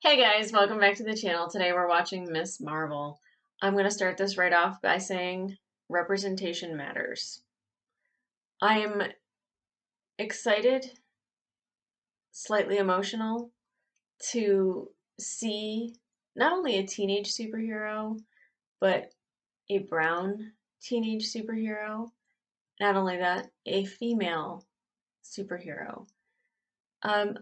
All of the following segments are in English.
Hey guys, welcome back to the channel. Today we're watching Miss Marvel. I'm going to start this right off by saying representation matters. I am excited, slightly emotional to see not only a teenage superhero, but a brown teenage superhero. Not only that, a female superhero. Um,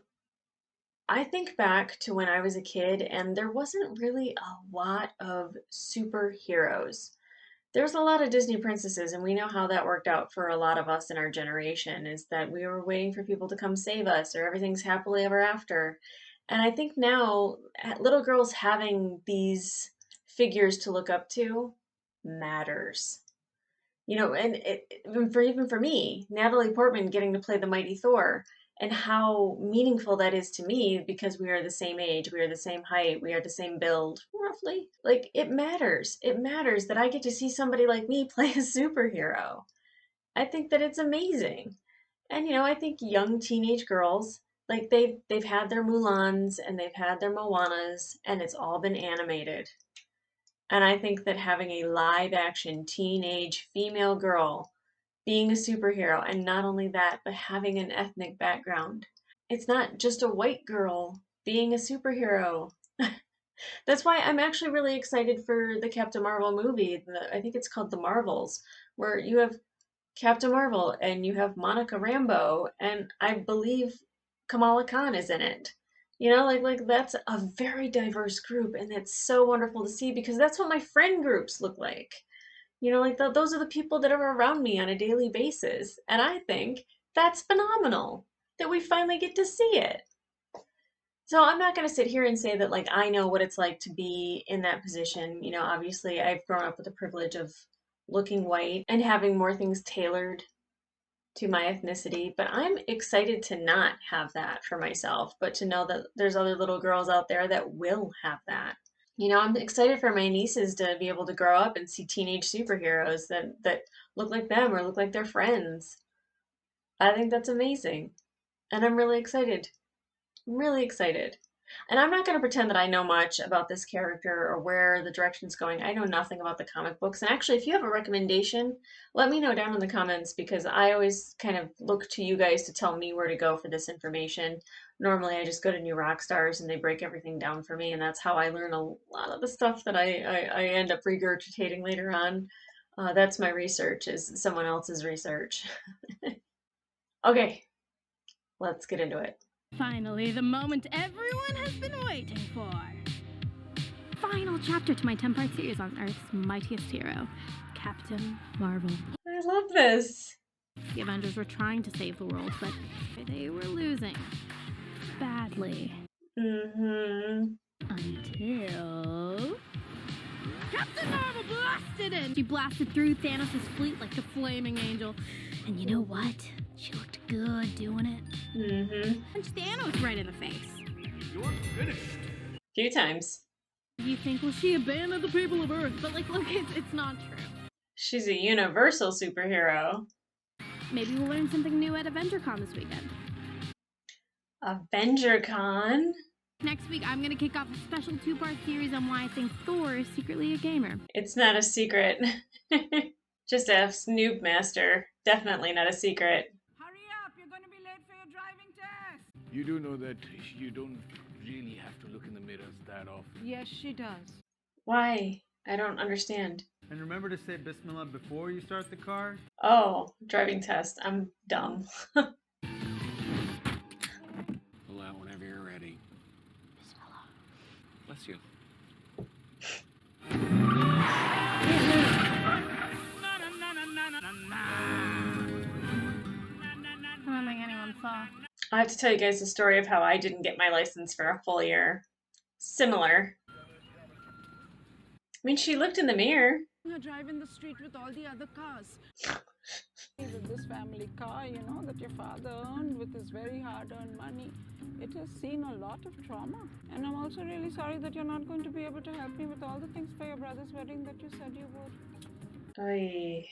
I think back to when I was a kid and there wasn't really a lot of superheroes. There's a lot of Disney princesses, and we know how that worked out for a lot of us in our generation, is that we were waiting for people to come save us or everything's happily ever after. And I think now little girls having these figures to look up to matters. And even for me, Natalie Portman getting to play the mighty Thor, and how meaningful that is to me because we are the same age, we are the same height, we are the same build, roughly. Like, it matters. It matters that I get to see somebody like me play a superhero. I think that it's amazing. And I think young teenage girls, like they've had their Mulans and they've had their Moanas, and it's all been animated. And I think that having a live action teenage female girl being a superhero, and not only that, but having an ethnic background. It's not just a white girl being a superhero. That's why I'm actually really excited for the Captain Marvel movie. I think it's called The Marvels, where you have Captain Marvel and you have Monica Rambeau, and I believe Kamala Khan is in it. Like that's a very diverse group, and it's so wonderful to see because that's what my friend groups look like. Those are the people that are around me on a daily basis, and I think that's phenomenal that we finally get to see it. So I'm not going to sit here and say that like I know what it's like to be in that position. Obviously I've grown up with the privilege of looking white and having more things tailored to my ethnicity, but I'm excited to not have that for myself, but to know that there's other little girls out there that will have that. I'm excited for my nieces to be able to grow up and see teenage superheroes that look like them or look like their friends. I think that's amazing. And I'm really excited. I'm really excited. And I'm not going to pretend that I know much about this character or where the direction's going. I know nothing about the comic books. And actually, if you have a recommendation, let me know down in the comments because I always kind of look to you guys to tell me where to go for this information. Normally, I just go to New Rockstars and they break everything down for me, and that's how I learn a lot of the stuff that I end up regurgitating later on. That's my research, is someone else's research. Okay, let's get into it. Finally, the moment everyone has been waiting for. Final chapter to my 10-part series on Earth's mightiest hero, Captain Marvel. I love this. The Avengers were trying to save the world, but they were losing. Badly. Mm-hmm. Until... Captain Marvel blasted in! She blasted through Thanos' fleet like a flaming angel. And you know what? She looked good doing it. Mm-hmm. Punched Thanos right in the face. You're finished. Few times. You think, well, she abandoned the people of Earth, but like, look, it's not true. She's a universal superhero. Maybe we'll learn something new at AvengerCon this weekend. AvengerCon? Next week, I'm gonna kick off a special 2-part series on why I think Thor is secretly a gamer. It's not a secret. Just a Snoop Master. Definitely not a secret. Hurry up, you're going to be late for your driving test. You do know that you don't really have to look in the mirrors that often. Yes, she does. Why? I don't understand. And remember to say Bismillah before you start the car? Oh, driving test. I'm dumb. Pull out whenever you're ready. Bismillah. Bless you. I don't think anyone saw. I have to tell you guys the story of how I didn't get my license for a full year. Similar. I mean, she looked in the mirror. You're driving the street with all the other cars. With this family car, that your father earned with his very hard-earned money, it has seen a lot of trauma. And I'm also really sorry that you're not going to be able to help me with all the things for your brother's wedding that you said you would. Oy.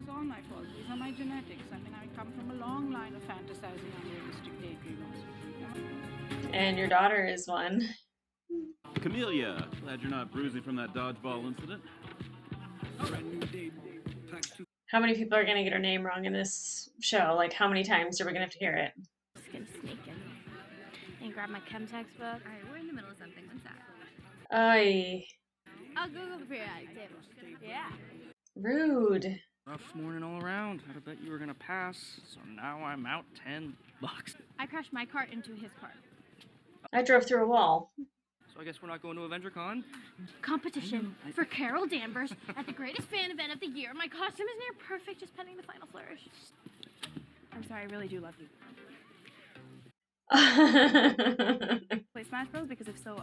It's all my fault. These are my genetics. I mean, I come from a long line of fantasizing unrealistic daydreamers. And your daughter is one. Camellia, glad you're not bruising from that dodgeball incident. How many people are going to get her name wrong in this show? Like, how many times are we going to have to hear it? Just gonna sneak in and grab my chem textbook. All right, we're in the middle of something. What's that? Ay, I'll Google the periodic table. Yeah. rude. Rough morning all around. I'd have bet you were gonna pass, so now I'm out $10. I crashed my cart into his cart. I drove through a wall. So I guess we're not going to AvengerCon? Competition for Carol Danvers at the greatest fan event of the year. My costume is near perfect, just pending the final flourish. I'm sorry, I really do love you. Play Smash Bros? Because if so,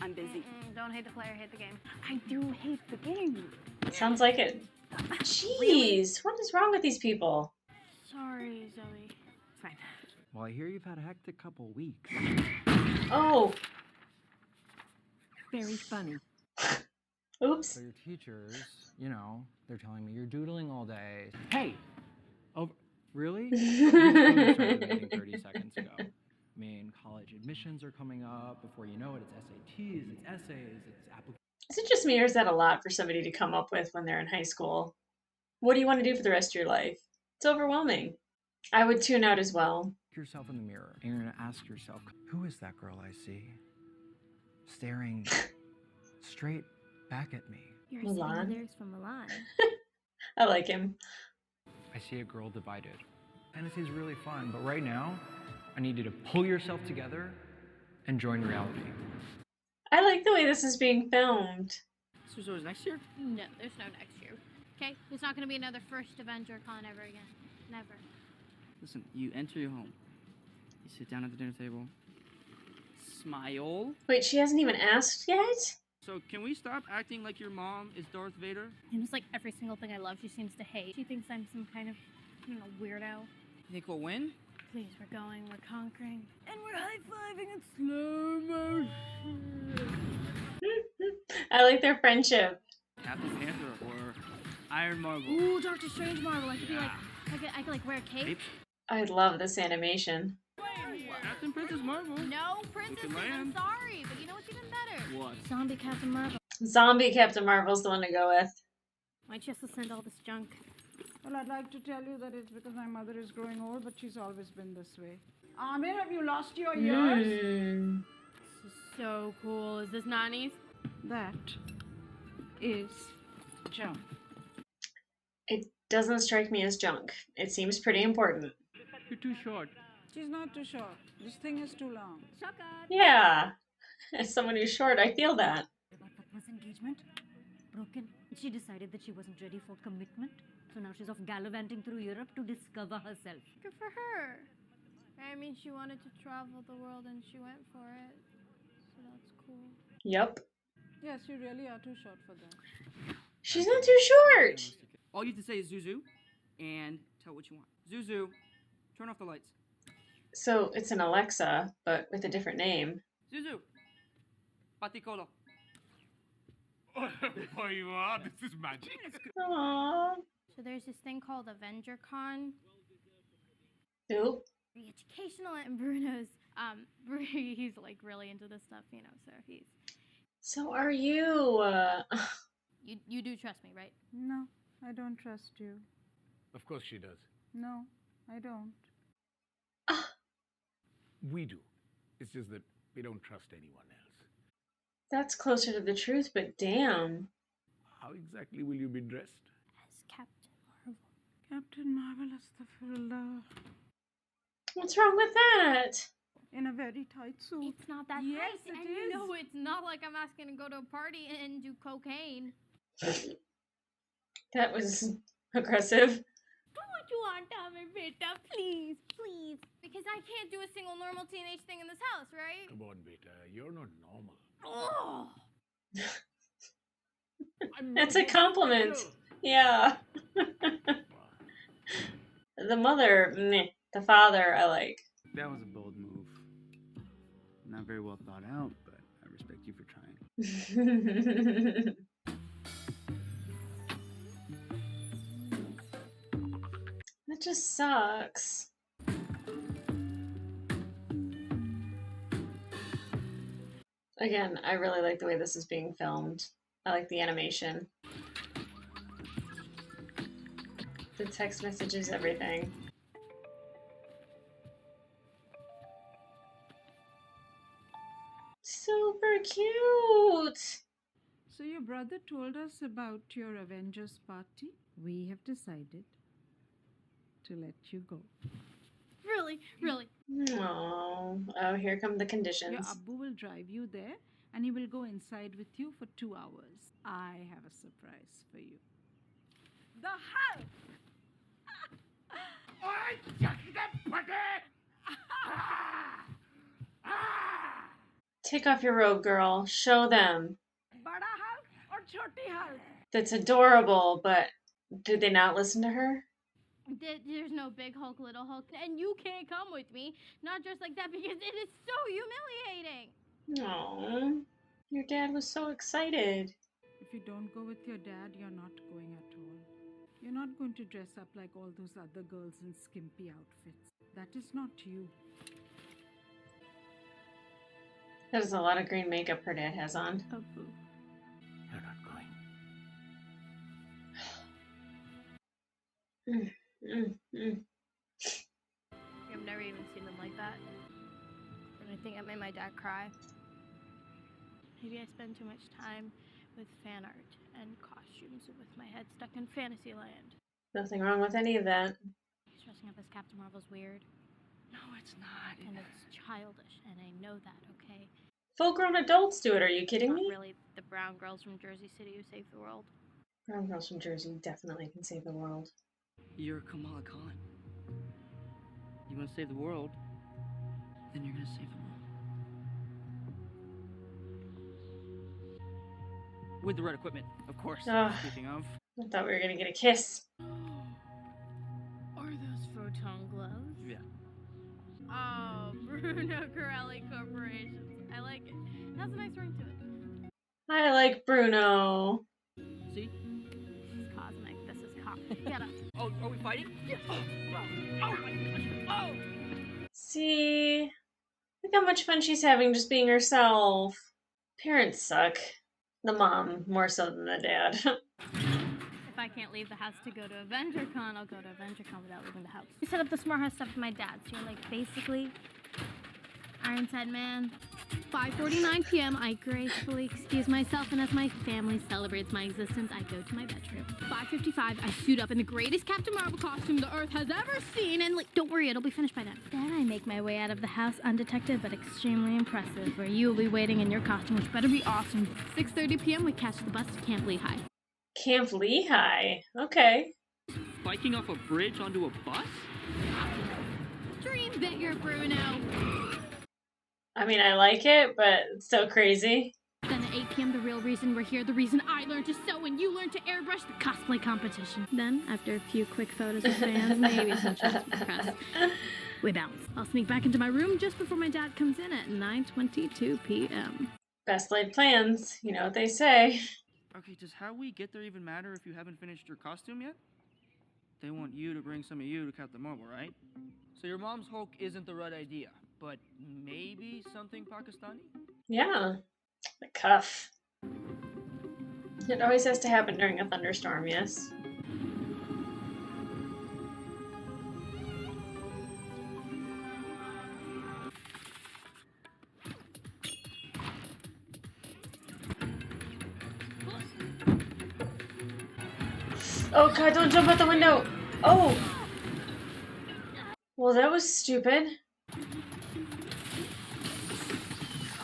I'm busy. Don't hate the player, hate the game. I do hate the game. Sounds like it. Jeez, what is wrong with these people? Sorry, Zoe. Fine. Well, I hear you've had a hectic couple weeks. Oh, Very funny. oops. So your teachers, you know, they're telling me you're doodling all day. Hey! Oh, really? You started the meeting 30 seconds ago. I mean, college admissions are coming up. Before you know it, it's SATs, it's essays, it's applications. Is it just me or is that a lot for somebody to come up with when they're in high school? What do you want to do for the rest of your life? It's overwhelming. I would tune out as well. Yourself in the mirror, and you're gonna ask yourself, who is that girl I see? Staring straight back at me. You're Milan? singing lyrics from Milan. I like him. I see a girl divided. Fantasy is really fun, but right now, I need you to pull yourself together and join reality. I like the way this is being filmed. Suzo's next year? No, there's no next year. Okay? There's not gonna be another first AvengerCon ever again. Never. Listen, you enter your home. You sit down at the dinner table. Smile. Wait, she hasn't even asked yet? So can we stop acting like your mom is Darth Vader? And it's like every single thing I love, she seems to hate. She thinks I'm some kind of, I don't know, weirdo. You think we'll win? Please, we're going, we're conquering. And we're high-fiving in slow motion. I like their friendship. Captain Panther or Iron Marvel? Ooh, Doctor Strange Marvel. I could be like, I could like wear a cape. Cape? I love this animation. Captain Princess Marvel? No, Princess, can I'm land. sorry, but you know what's even better? What? Zombie Captain Marvel. Zombie Captain Marvel's the one to go with. Why'd she have to send all this junk? Well, I'd like to tell you that it's because my mother is growing old, but she's always been this way. Amir, have you lost your ears? This is so cool. Is this Nani's? That is junk. It doesn't strike me as junk. It seems pretty important. You're too short. She's not too short. This thing is too long. Shaka. Yeah. As someone who's short, I feel that. About Fatma's engagement? Broken. She decided that she wasn't ready for commitment. So now she's off gallivanting through Europe to discover herself. Good for her. I mean, she wanted to travel the world and she went for it. So that's cool. Yep. Yes, you really are too short for that. She's not too short. All you have to say is Zuzu and tell what you want. Zuzu, turn off the lights. So it's an Alexa, but with a different name. Zuzu, Paticolo. Boy, you are. This is magic. Aww. So there's this thing called AvengerCon. Oop. Very educational, and Bruno's he's like really into this stuff, you know. So he's So are you. you do trust me, right? No, I don't trust you. Of course she does. No, I don't. We do. It's just that we don't trust anyone else. That's closer to the truth, but damn. How exactly will you be dressed? As Captain Marvel. Captain Marvelous the Fiddler. What's wrong with that? In a very tight suit. It's not that Yes, tight, it and you is. know it's not like I'm asking to go to a party and do cocaine. That was aggressive. Do what you want, Tommy, beta, please, please. Because I can't do a single normal teenage thing in this house, right? Come on, beta. You're not normal. Oh. That's a compliment. Yeah. The mother, meh. The father, I like. That was a bold move. Not very well thought out, but I respect you for trying. That just sucks. Again, I really like the way this is being filmed. I like the animation. The text messages, everything. Super cute! So your brother told us about your Avengers party. We have decided to let you go. Really, really. Oh, here come the Your conditions. Abbu will drive you there and he will go inside with you for 2 hours. I have a surprise for you. The Hulk! Take off your robe, girl. Show them. Bada Hulk or Choti Hulk? That's adorable, but did they not listen to her? There's no big Hulk, little Hulk, and you can't come with me. Not just like that because it is so humiliating. Oh, your dad was so excited. If you don't go with your dad, you're not going at all. You're not going to dress up like all those other girls in skimpy outfits. That is not you. That is a lot of green makeup her dad has on. Abbu. You're not going. I've never even seen them like that. And I think it made my dad cry. Maybe I spend too much time with fan art and costumes and with my head stuck in Fantasyland. Nothing wrong with any of that. Dressing up as Captain Marvel's weird. No, it's not. And it's childish, and I know that, okay? Full-grown adults do it. Are you kidding Not me? really the brown girls from Jersey City who saved the world. Brown girls from Jersey definitely can save the world. You're Kamala Khan. You want to save the world, then you're going to save the world. With the right equipment, of course. Ugh. Speaking of. I thought we were gonna get a kiss. Are those photon gloves? Yeah. Oh, Bruno Corelli Corporation. I like it. It has a nice ring to it. I like Bruno. See? This is cosmic. This is Get up. Oh, are we fighting? Yeah. Oh my gosh. Oh! See? Look how much fun she's having just being herself. Parents suck. The mom, more so than the dad. If I can't leave the house to go to AvengerCon, I'll go to AvengerCon without leaving the house. We set up the smart house stuff with my dad, so you're like basically Ironside Man. 5:49 p.m. I gracefully excuse myself, and as my family celebrates my existence, I go to my bedroom. 5:55, I suit up in the greatest Captain Marvel costume the Earth has ever seen, and like, don't worry, it'll be finished by then. Then I make my way out of the house undetected, but extremely impressive, where you will be waiting in your costume, which better be awesome. 6:30 p.m. we catch the bus to Camp Lehigh. Camp Lehigh. Okay. Biking off a bridge onto a bus? Dream bigger, Bruno. I mean, I like it, but it's so crazy. Then at 8 p.m., the real reason we're here, the reason I learned to sew and you learned to airbrush, the cosplay competition. Then, after a few quick photos of fans, maybe some shots with the press, we bounce. I'll sneak back into my room just before my dad comes in at 9:22 p.m. Best laid plans. You know what they say. Okay, does how we get there even matter if you haven't finished your costume yet? They want you to bring some of you to Captain Marvel, right? So your mom's Hulk isn't the right idea, but maybe something Pakistani? Yeah. The cuff. It always has to happen during a thunderstorm, yes? Oh god, don't jump out the window! Oh! Well, that was stupid.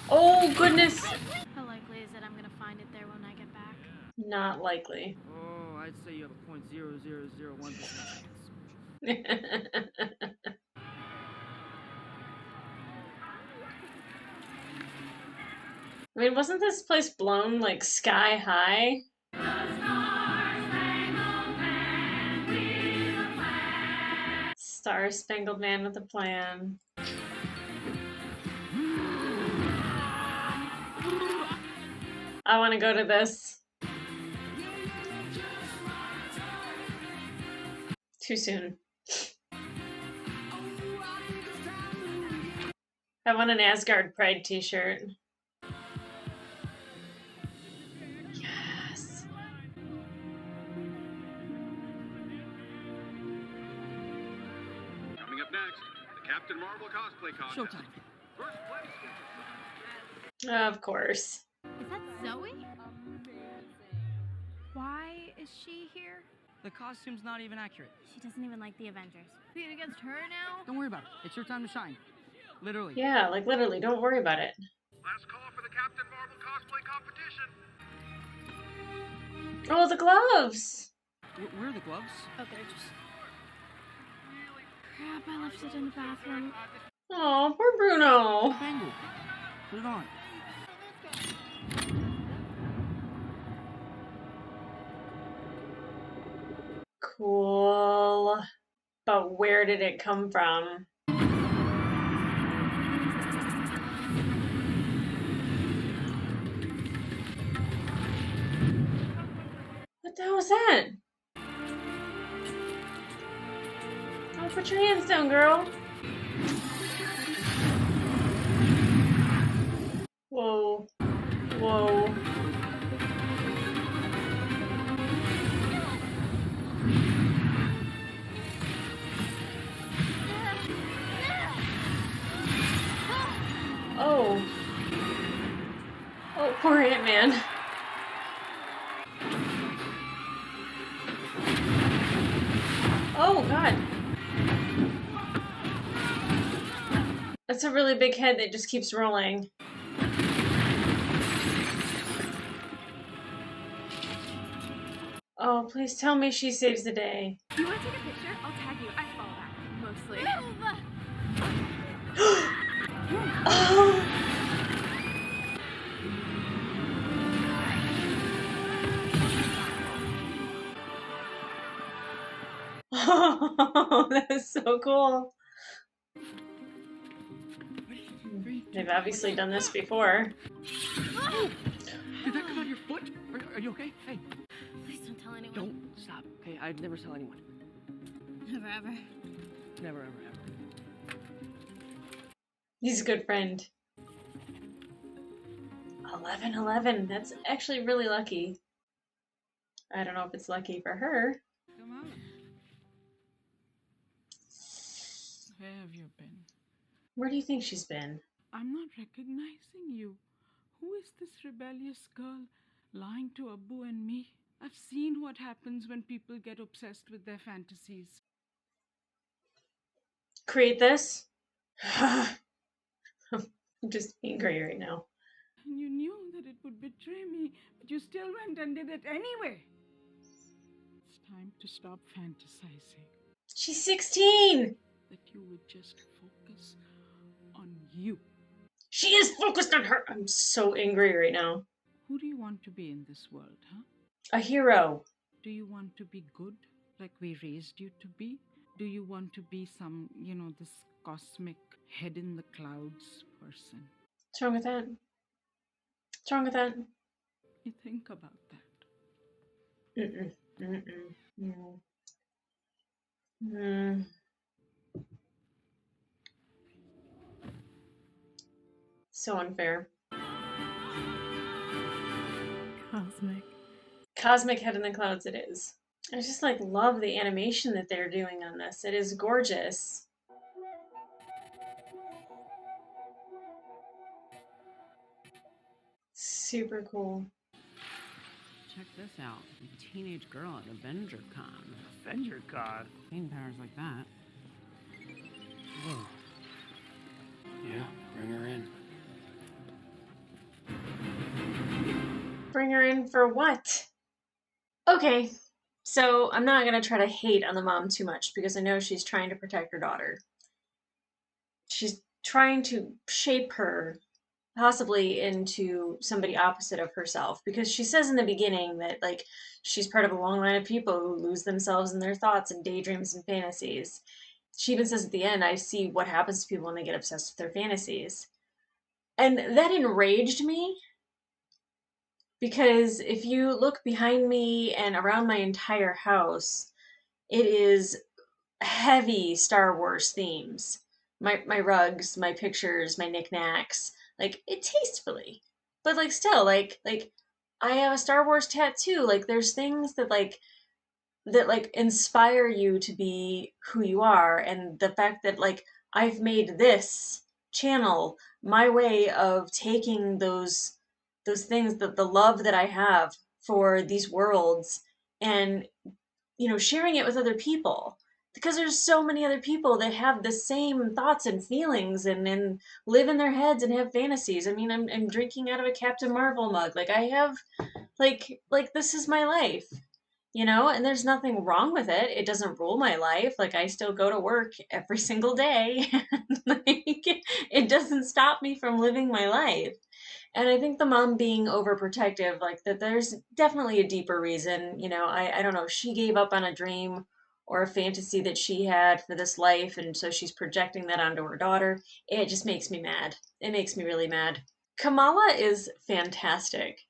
Oh, goodness! How likely is it I'm gonna find it there when I get back? Not likely. Oh, I'd say you have a 0.0001% chance. I mean, wasn't this place blown, like, sky high? Star Spangled Man with a Plan. I want to go to this. Too soon. I want an Asgard Pride t-shirt. Captain Marvel cosplay contest. Showtime. First place. Of course. Is that Zoe? Why is she here? The costume's not even accurate. She doesn't even like the Avengers. Compete against her now? Don't worry about it. It's your time to shine. Literally. Yeah, like literally, don't worry about it. Last call for the Captain Marvel cosplay competition. Oh, the gloves! Where are the gloves? Oh, they're just... Crap, I left it in the bathroom. Oh, poor Bruno. Bangle. Put it on. Cool. But where did it come from? What the hell was that? Oh, put your hands down, girl. Whoa. Whoa. Oh. Oh, poor Ant-Man. Oh, God. That's a really big head that just keeps rolling. Oh, please tell me she saves the day. You want to take a picture? I'll tag you. I follow that, mostly. Oh. Oh, that is so cool. They've obviously done this before. Did that come out of your foot? Are you okay? Hey. Please don't tell anyone. Don't stop. Okay, I'd never tell anyone. Never, ever. Never, ever, ever. He's a good friend. 11/11. That's actually really lucky. I don't know if it's lucky for her. Come on. Where have you been? Where do you think she's been? I'm not recognizing you. Who is this rebellious girl lying to Abu and me? I've seen what happens when people get obsessed with their fantasies. Create this? I'm just angry right now. And you knew that it would betray me, but you still went and did it anyway. It's time to stop fantasizing. She's 16! That you would just focus on you. She is focused on her! I'm so angry right now. Who do you want to be in this world, huh? A hero. Do you want to be good, like we raised you to be? Do you want to be some, this cosmic head in the clouds person? What's wrong with that? What's wrong with that? You think about that. Mm-mm. Mm-mm. Mm. So unfair. Cosmic. Cosmic head in the clouds it is. I just love the animation that they're doing on this. It is gorgeous. Super cool. Check this out. A teenage girl at AvengerCon. AvengerCon? Main powers like that. Whoa. Yeah, bring her in. Bring her in for what? Okay, so I'm not going to try to hate on the mom too much because I know she's trying to protect her daughter. She's trying to shape her possibly into somebody opposite of herself because she says in the beginning that she's part of a long line of people who lose themselves in their thoughts and daydreams and fantasies. She even says at the end, I see what happens to people when they get obsessed with their fantasies. And that enraged me because if you look behind me and around my entire house, it is heavy Star Wars themes. My rugs, my pictures, my knickknacks, it tastefully. But still, I have a Star Wars tattoo. There's things that that inspire you to be who you are, and the fact that I've made this channel my way of taking those things, that the love that I have for these worlds, and sharing it with other people, because there's so many other people that have the same thoughts and feelings, and live in their heads and have fantasies. I mean, I'm drinking out of a Captain Marvel mug. Like, I have, like this is my life, and there's nothing wrong with it. It doesn't rule my life. Like, I still go to work every single day. And, like, it doesn't stop me from living my life. And I think the mom being overprotective, like, that there's definitely a deeper reason. I don't know, she gave up on a dream or a fantasy that she had for this life, and so she's projecting that onto her daughter. It just makes me mad. It makes me really mad. Kamala is fantastic.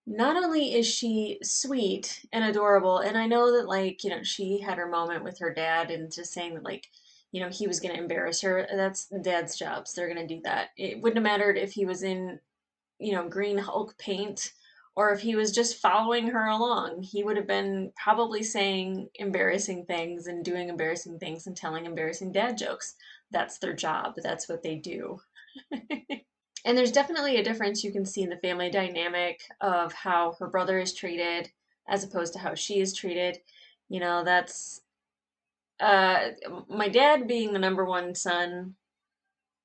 Not only is she sweet and adorable, and I know that, like, she had her moment with her dad and just saying that, like, he was going to embarrass her. That's dad's jobs. They're going to do that. It wouldn't have mattered if he was in, Green Hulk paint, or if he was just following her along. He would have been probably saying embarrassing things and doing embarrassing things and telling embarrassing dad jokes. That's their job. That's what they do. And there's definitely a difference you can see in the family dynamic of how her brother is treated as opposed to how she is treated. That's uh, my dad being the number one son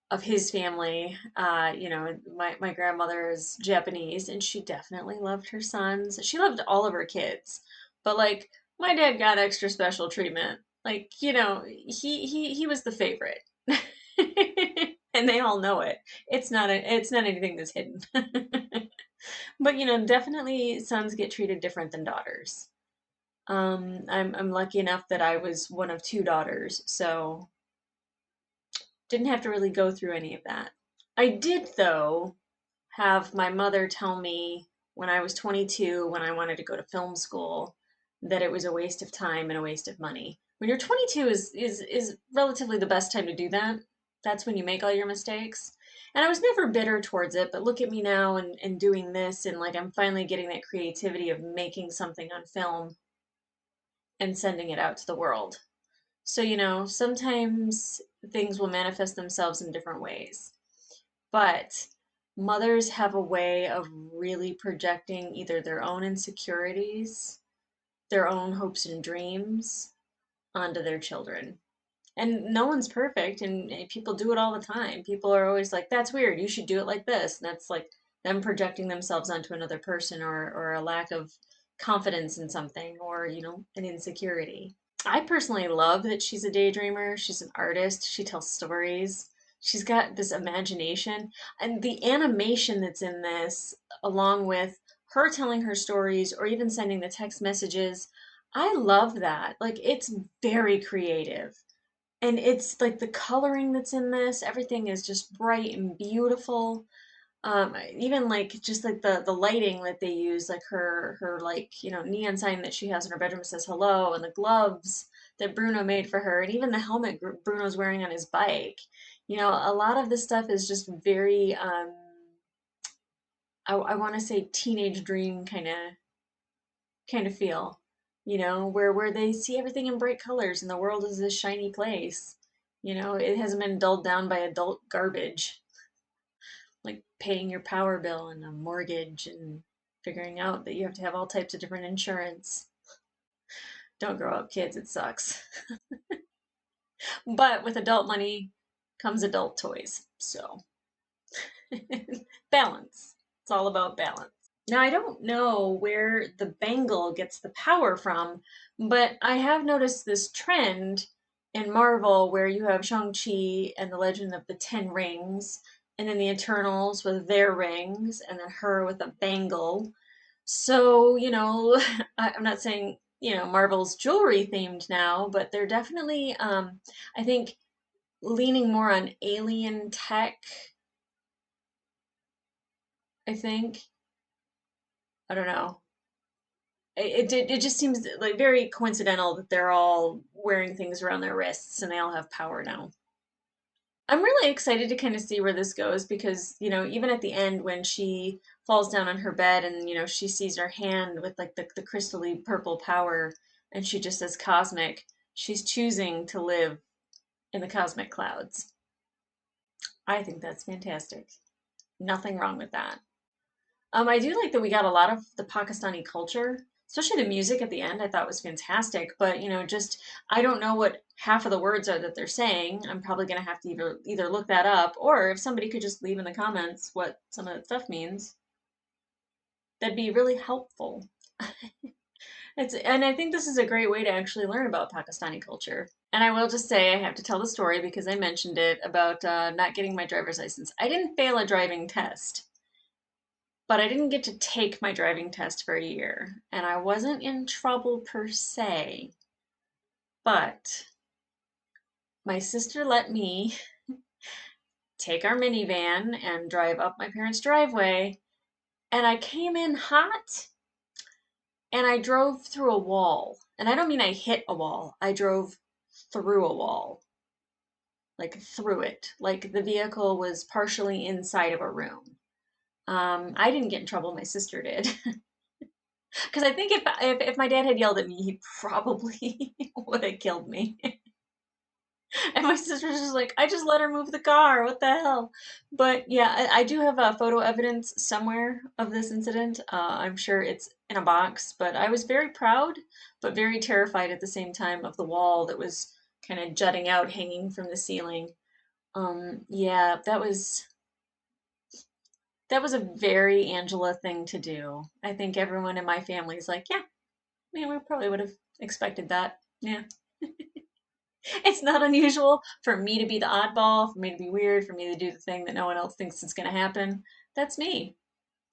of his family. My grandmother is Japanese, and she definitely loved her sons. She loved all of her kids, but, like, my dad got extra special treatment. Like, he was the favorite. And they all know it. It's not anything that's hidden. But, definitely sons get treated different than daughters. I'm lucky enough that I was one of two daughters, so didn't have to really go through any of that. I did, though, have my mother tell me when I was 22, when I wanted to go to film school, that it was a waste of time and a waste of money. When you're 22 is relatively the best time to do that. That's when you make all your mistakes. And I was never bitter towards it, but look at me now, and doing this, and, like, I'm finally getting that creativity of making something on film and sending it out to the world. So, sometimes things will manifest themselves in different ways. But mothers have a way of really projecting either their own insecurities, their own hopes and dreams onto their children. And no one's perfect, and people do it all the time. People are always like, that's weird, you should do it like this. And that's like them projecting themselves onto another person, or a lack of confidence in something, or, an insecurity. I personally love that she's a daydreamer. She's an artist. She tells stories. She's got this imagination. And the animation that's in this, along with her telling her stories or even sending the text messages, I love that. Like, it's very creative. And it's like the coloring that's in this, everything is just bright and beautiful. Even, like, just like the lighting that they use, like her, like, neon sign that she has in her bedroom says hello, and the gloves that Bruno made for her, and even the helmet Bruno's wearing on his bike. A lot of this stuff is just very I want to say teenage dream kind of feel. Where they see everything in bright colors, and the world is this shiny place. It hasn't been dulled down by adult garbage, like paying your power bill and a mortgage, and figuring out that you have to have all types of different insurance. Don't grow up, kids, it sucks. But with adult money comes adult toys. So, balance. It's all about balance. Now, I don't know where the bangle gets the power from, but I have noticed this trend in Marvel where you have Shang-Chi and the Legend of the Ten Rings, and then the Eternals with their rings, and then her with a bangle. So, I'm not saying, Marvel's jewelry themed now, but they're definitely, I think, leaning more on alien tech, I think. I don't know. It just seems like very coincidental that they're all wearing things around their wrists and they all have power now. I'm really excited to kind of see where this goes, because, even at the end when she falls down on her bed and, she sees her hand with, like, the crystally purple power, and she just says cosmic, she's choosing to live in the cosmic clouds. I think that's fantastic. Nothing wrong with that. I do like that we got a lot of the Pakistani culture, especially the music at the end. I thought was fantastic. But just I don't know what half of the words are that they're saying. I'm probably gonna have to either look that up, or if somebody could just leave in the comments what some of that stuff means, that'd be really helpful. And I think this is a great way to actually learn about Pakistani culture. And I will just say I have to tell the story because I mentioned it about not getting my driver's license. I didn't fail a driving test, but I didn't get to take my driving test for a year. And I wasn't in trouble per se, but my sister let me take our minivan and drive up my parents' driveway. And I came in hot and I drove through a wall. And I don't mean I hit a wall, I drove through a wall. Like through it. Like the vehicle was partially inside of a room. I didn't get in trouble, my sister did. Because I think if my dad had yelled at me, he probably would have killed me. And my sister's just like, I just let her move the car. What the hell? But yeah, I do have photo evidence somewhere of this incident. I'm sure it's in a box, but I was very proud, but very terrified at the same time of the wall that was kind of jutting out, hanging from the ceiling. Yeah, that was a very Angela thing to do. I think everyone in my family is like, yeah, we probably would have expected that. Yeah. It's not unusual for me to be the oddball, for me to be weird, for me to do the thing that no one else thinks is going to happen. That's me.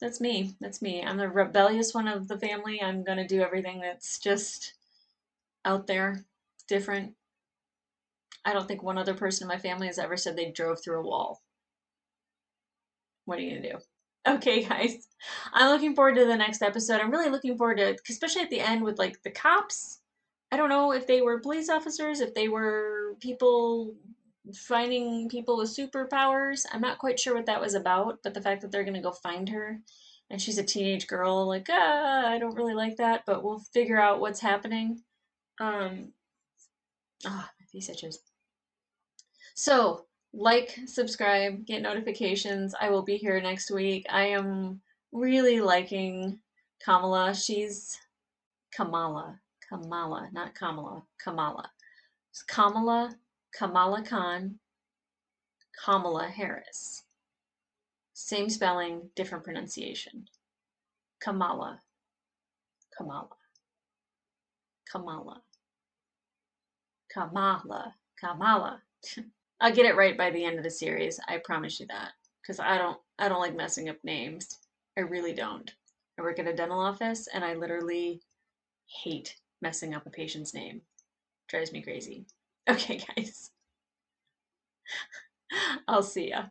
That's me. That's me. I'm the rebellious one of the family. I'm going to do everything that's just out there, different. I don't think one other person in my family has ever said they drove through a wall. What are you going to do? Okay, guys. I'm looking forward to the next episode. I'm really looking forward to, especially at the end with like the cops. I don't know if they were police officers, if they were people finding people with superpowers. I'm not quite sure what that was about, but the fact that they're gonna go find her and she's a teenage girl, like, I don't really like that, but we'll figure out what's happening. My face itches. So, like, subscribe, get notifications. I will be here next week. I am really liking Kamala. She's Kamala, not Kamala, Kamala. It's Kamala Khan, Kamala Harris. Same spelling, different pronunciation. Kamala, Kamala, Kamala, Kamala. I'll get it right by the end of the series. I promise you that. Because I don't like messing up names. I really don't. I work at a dental office and I literally hate messing up a patient's name. Drives me crazy. Okay, guys. I'll see ya.